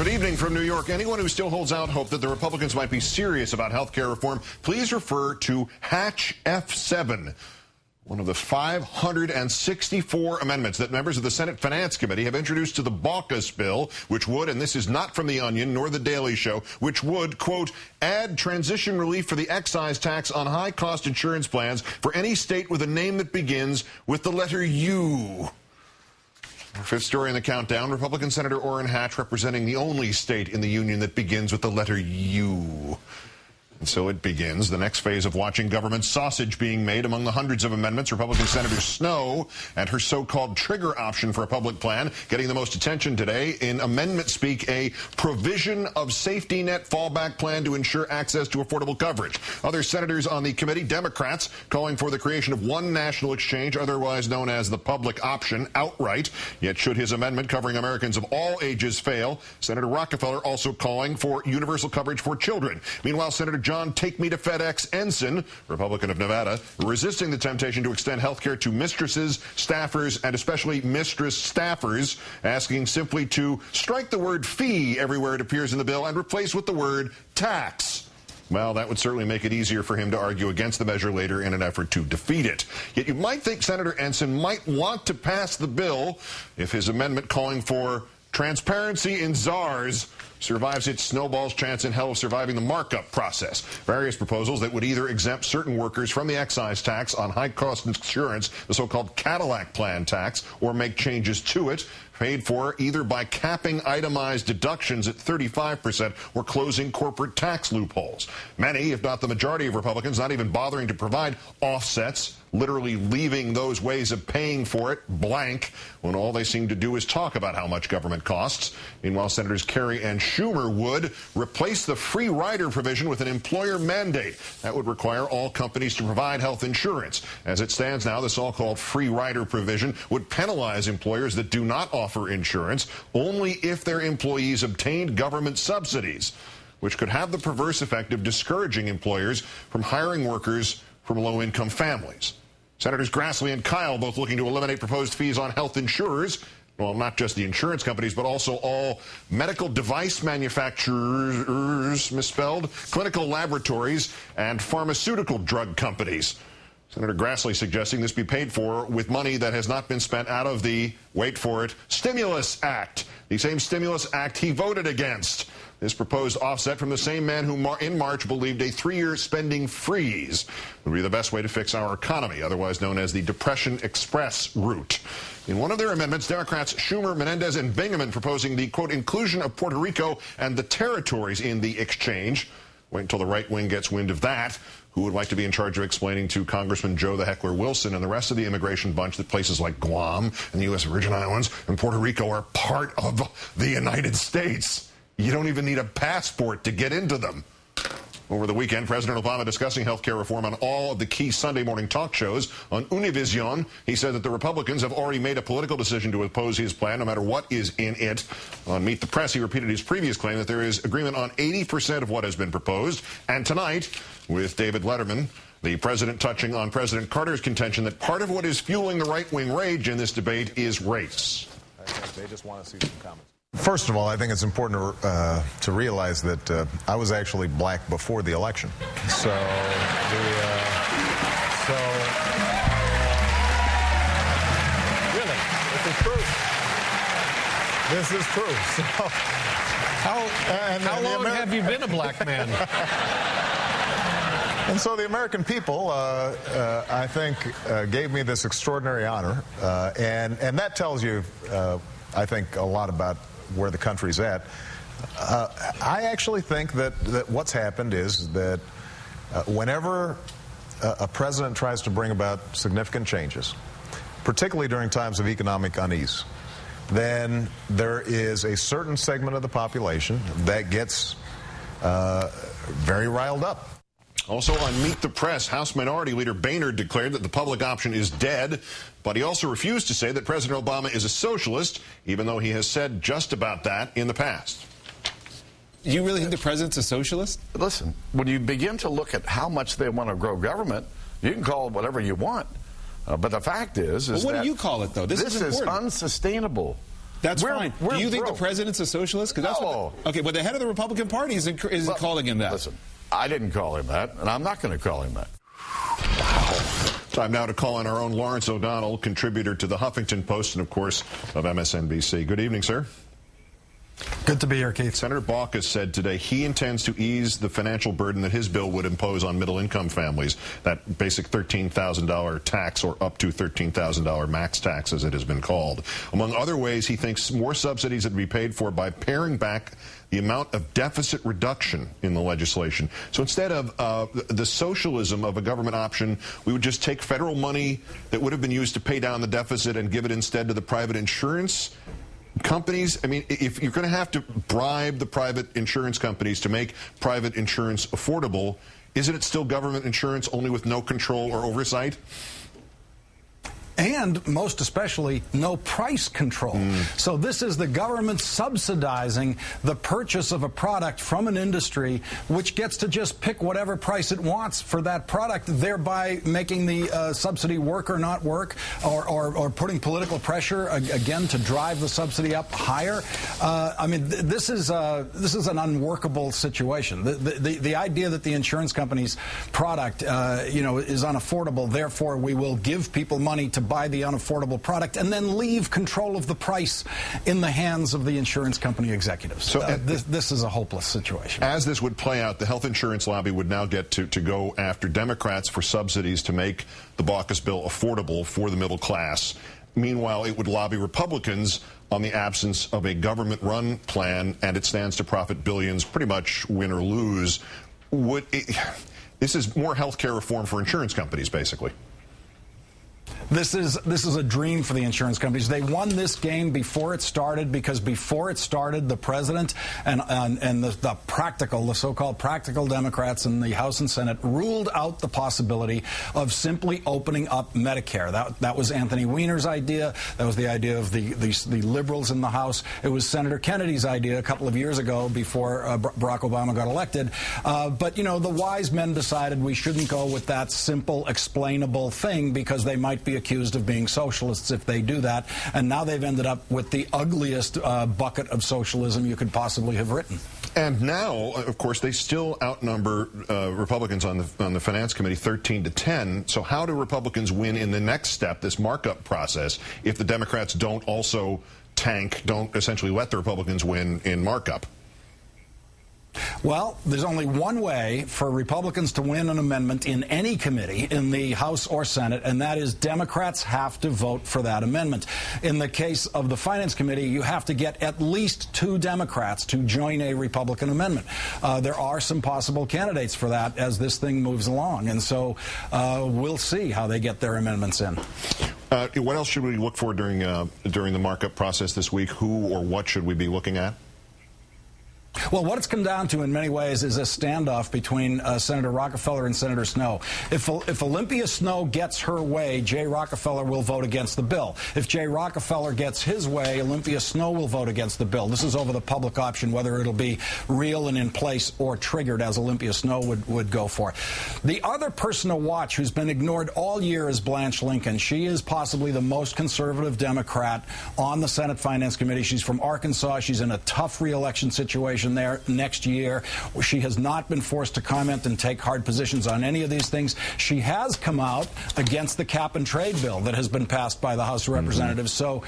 Good evening from New York. Anyone who still holds out hope that the Republicans might be serious about health care reform, please refer to Hatch F7, one of the 564 amendments that members of the Senate Finance Committee have introduced to the Baucus bill, which would, and this is not from The Onion nor The Daily Show, which would, quote, add transition relief for the excise tax on high-cost insurance plans for any state with a name that begins with the letter U. Our fifth story in the countdown, Republican Senator Orrin Hatch representing the only state in the union that begins with the letter U. And so it begins, the next phase of watching government sausage being made among the hundreds of amendments. Republican Senator Snowe and her so-called trigger option for a public plan getting the most attention today. In amendment speak, a provision of safety net fallback plan to ensure access to affordable coverage. Other senators on the committee, Democrats, calling for the creation of one national exchange, otherwise known as the public option, outright. Yet should his amendment covering Americans of all ages fail, Senator Rockefeller also calling for universal coverage for children. Meanwhile, Senator John Take Me to FedEx Ensign, Republican of Nevada, resisting the temptation to extend health care to mistresses, staffers, and especially mistress staffers, asking simply to strike the word fee everywhere it appears in the bill and replace with the word tax. Well, that would certainly make it easier for him to argue against the measure later in an effort to defeat it. Yet you might think Senator Ensign might want to pass the bill if his amendment calling for transparency in czars survives its snowball's chance in hell of surviving the markup process. Various proposals that would either exempt certain workers from the excise tax on high-cost insurance, the so-called Cadillac plan tax, or make changes to it, paid for either by capping itemized deductions at 35% or closing corporate tax loopholes. Many, if not the majority of Republicans, not even bothering to provide offsets, literally leaving those ways of paying for it blank when all they seem to do is talk about how much government costs. Meanwhile, Senators Kerry and Schumer would replace the free rider provision with an employer mandate. That would require all companies to provide health insurance. As it stands now, the so-called free rider provision would penalize employers that do not offer insurance only if their employees obtained government subsidies, which could have the perverse effect of discouraging employers from hiring workers from low-income families. Senators Grassley and Kyle both looking to eliminate proposed fees on health insurers. Well, not just the insurance companies, but also all medical device manufacturers, misspelled, clinical laboratories, and pharmaceutical drug companies. Senator Grassley suggesting this be paid for with money that has not been spent out of the, wait for it, Stimulus Act, the same Stimulus Act he voted against. This proposed offset from the same man who in March believed a 3-year spending freeze would be the best way to fix our economy, otherwise known as the Depression Express route. In one of their amendments, Democrats Schumer, Menendez, and Bingaman proposing the, quote, inclusion of Puerto Rico and the territories in the exchange. Wait until the right wing gets wind of that. Who would like to be in charge of explaining to Congressman Joe the Heckler Wilson and the rest of the immigration bunch that places like Guam and the U.S. Virgin Islands and Puerto Rico are part of the United States? You don't even need a passport to get into them. Over the weekend, President Obama discussing health care reform on all of the key Sunday morning talk shows. On Univision, he said that the Republicans have already made a political decision to oppose his plan, no matter what is in it. On Meet the Press, he repeated his previous claim that there is agreement on 80% of what has been proposed. And tonight, with David Letterman, the president touching on President Carter's contention that part of what is fueling the right-wing rage in this debate is race. I think they just want to see some comments. First of all, I think it's important to realize that I was actually black before the election. So, Really? This is true. So, how long have you been a black man? And so the American people, I think, gave me this extraordinary honor, and that tells you, I think, a lot about where the country's at. I actually think that what's happened is that whenever a president tries to bring about significant changes, particularly during times of economic unease, then there is a certain segment of the population that gets very riled up. Also on Meet the Press, House Minority Leader Boehner declared that the public option is dead, but he also refused to say that President Obama is a socialist, even though he has said just about that in the past. Do you really think the president's a socialist? Listen, when you begin to look at how much they want to grow government, you can call it whatever you want. But the fact is what that do you call it, though? This is unsustainable. That's fine. Do you think the broke. president's a socialist? 'Cause that's No. okay, but the head of the Republican Party isn't calling him that. Listen, I didn't call him that, and I'm not going to call him that. Time now to call on our own Lawrence O'Donnell, contributor to the Huffington Post and, of course, of MSNBC. Good evening, sir. Good to be here, Keith. Senator Baucus said today he intends to ease the financial burden that his bill would impose on middle-income families, that basic $13,000 tax, or up to $13,000 max tax, as it has been called. Among other ways, he thinks more subsidies would be paid for by paring back the amount of deficit reduction in the legislation. So instead of the socialism of a government option, we would just take federal money that would have been used to pay down the deficit and give it instead to the private insurance companies. I mean, if you're going to have to bribe the private insurance companies to make private insurance affordable, isn't it still government insurance, only with no control or oversight? And most especially, no price control. So this is the government subsidizing the purchase of a product from an industry which gets to just pick whatever price it wants for that product, thereby making the subsidy work or not work, or putting political pressure again to drive the subsidy up higher. I mean, this is an unworkable situation. The idea that the insurance company's product is unaffordable, therefore we will give people money to buy the unaffordable product and then leave control of the price in the hands of the insurance company executives. So this is a hopeless situation. As this would play out, the health insurance lobby would now get to go after Democrats for subsidies to make the Baucus bill affordable for the middle class. Meanwhile, it would lobby Republicans on the absence of a government-run plan, and it stands to profit billions, pretty much win or lose. This is more health care reform for insurance companies, basically. This is a dream for the insurance companies. They won this game before it started, because before it started, the president and the so-called practical Democrats in the House and Senate ruled out the possibility of simply opening up Medicare. That was Anthony Weiner's idea. That was the idea of the liberals in the House. It was Senator Kennedy's idea a couple of years ago before Barack Obama got elected. But the wise men decided we shouldn't go with that simple, explainable thing, because they might be accused of being socialists if they do that, and now they've ended up with the ugliest bucket of socialism you could possibly have written. And now, of course, they still outnumber Republicans on the Finance Committee 13-10. So how do Republicans win in the next step, this markup process, if the Democrats don't also tank, don't essentially let the Republicans win in markup? Well, there's only one way for Republicans to win an amendment in any committee, in the House or Senate, and that is Democrats have to vote for that amendment. In the case of the Finance Committee, you have to get at least 2 Democrats to join a Republican amendment. There are some possible candidates for that as this thing moves along, and so we'll see how they get their amendments in. What else should we look for during the markup process this week? Who or what should we be looking at? Well, what it's come down to in many ways is a standoff between Senator Rockefeller and Senator Snowe. If Olympia Snowe gets her way, Jay Rockefeller will vote against the bill. If Jay Rockefeller gets his way, Olympia Snowe will vote against the bill. This is over the public option, whether it'll be real and in place or triggered, as Olympia Snowe would go for. The other person to watch who's been ignored all year is Blanche Lincoln. She is possibly the most conservative Democrat on the Senate Finance Committee. She's from Arkansas. She's in a tough re-election situation there next year. She has not been forced to comment and take hard positions on any of these things. She has come out against the cap and trade bill that has been passed by the House of Representatives. So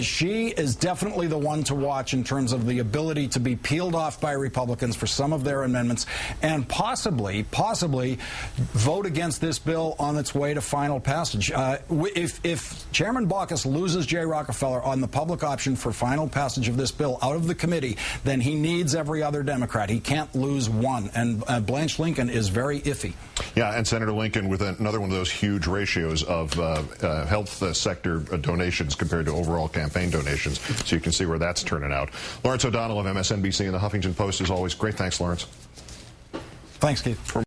she is definitely the one to watch in terms of the ability to be peeled off by Republicans for some of their amendments, and possibly vote against this bill on its way to final passage. If Chairman Baucus loses Jay Rockefeller on the public option for final passage of this bill out of the committee, then he needs every other Democrat. He can't lose one, and Blanche Lincoln is very iffy. Yeah, and Senator Lincoln with another one of those huge ratios of health sector donations compared to overall campaign donations, so you can see where that's turning out. Lawrence O'Donnell of MSNBC and the Huffington Post, as always. Great. Thanks, Lawrence. Thanks, Keith.